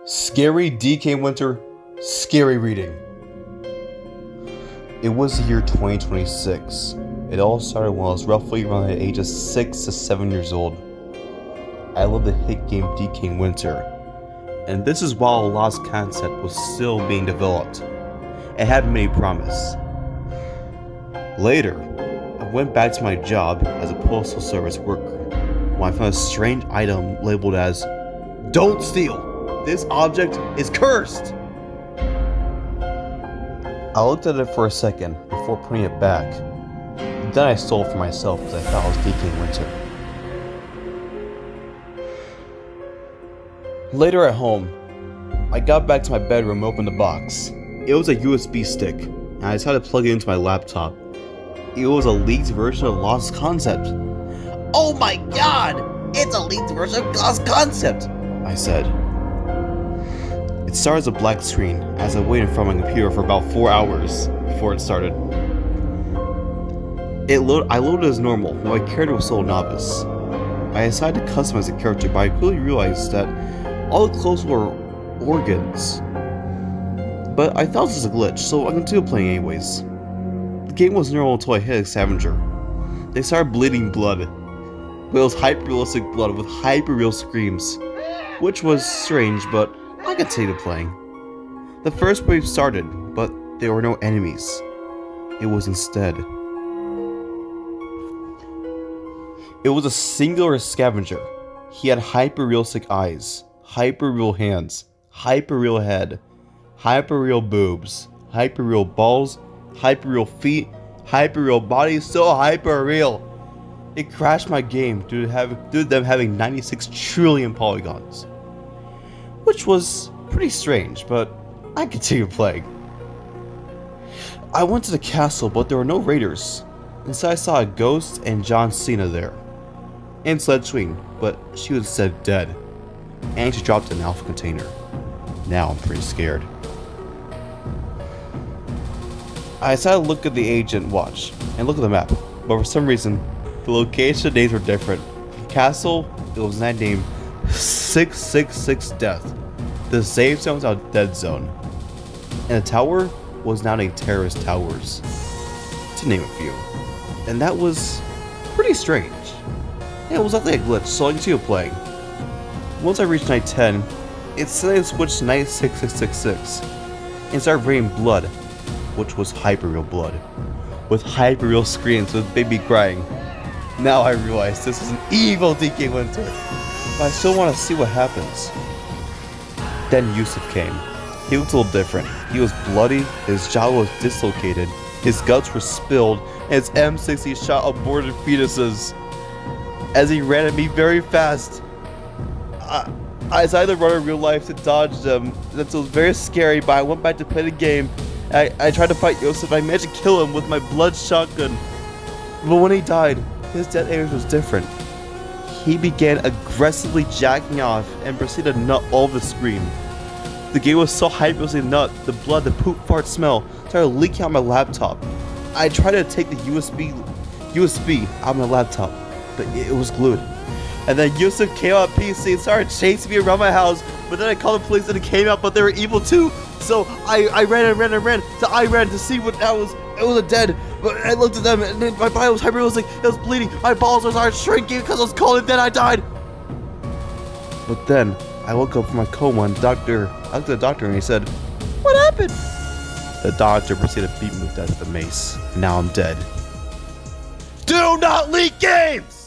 Scary Decaying winter, scary reading. It was the year 2026. It all started when I was roughly around the age of 6 to 7 years old. I loved the hit game Decaying Winter, and this is while a lost concept was still being developed. It had many promise. Later, I went back to my job as a postal service worker when I found a strange item labeled as "Don't steal! This object is cursed!" I looked at it for a second before putting it back. Then I stole it for myself because I thought it was Decaying Winter. Later at home, I got back to my bedroom and opened the box. It was a USB stick, and I decided to plug it into my laptop. It was a leaked version of Lost Concept. "Oh my god! It's a leaked version of Lost Concept!" I said. It started as a black screen as I waited in front of my computer for about 4 hours before it started. I loaded as normal, though my character was still a novice. I decided to customize the character, but I quickly realized that all the clothes were organs. But I thought it was just a glitch, so I continued playing anyways. The game was normal until I hit a scavenger. They started bleeding blood, but it was hyper-realistic blood with hyper-real screams, which was strange, but I continued playing. The first wave started, but there were no enemies. It was instead. It was a singular scavenger. He had hyper-realistic eyes, hyper-real hands, hyper-real head, hyper-real boobs, hyper-real balls, hyper-real feet, hyper-real body, so hyper-real. It crashed my game due to them having 96 trillion polygons. Which was pretty strange, but I continued playing. I went to the castle, but there were no raiders. Instead I saw a ghost and John Cena there. And Sled Swing, but she was instead dead. And she dropped an alpha container. Now I'm pretty scared. I decided to look at the agent watch and look at the map, but for some reason, the location names were different. From Castle, it was now named 666 Death. The safe zone was now Dead Zone. And the tower was now named Terrorist Towers, to name a few. And that was pretty strange. And it was likely a glitch, so I continued playing. Once I reached night 10, it suddenly switched to night 6666 and started raining blood, which was hyper-real blood, with hyper-real screams with baby crying. Now I realize this is an evil Decaying Winter, but I still want to see what happens. Then Yusuf came. He looked a little different. He was bloody, his jaw was dislocated, his guts were spilled, and his M60 shot aborted fetuses. As he ran at me very fast, I decided to run in real life to dodge them. That was very scary, but I went back to play the game. I tried to fight Yusuf. I managed to kill him with my blood shotgun. But when he died, his death image was different. He began aggressively jacking off and proceeded to nut all of the screen. The game was so hyper-realistic nut, the blood, the poop fart smell started leaking out my laptop. I tried to take the USB out of my laptop, but it was glued. And then Yusuf came out PC and started chasing me around my house, but then I called the police and it came out, but they were evil too. So I ran. So I ran to see what that was. It was a dead. But I looked at them and then my body was hyper-realistic. It was bleeding. My balls were started shrinking because I was cold, and then I died. But then I woke up from my coma and I looked at the doctor and he said, "What happened?" The doctor proceeded to beat me with death with a mace. And now I'm dead. Do not leak games!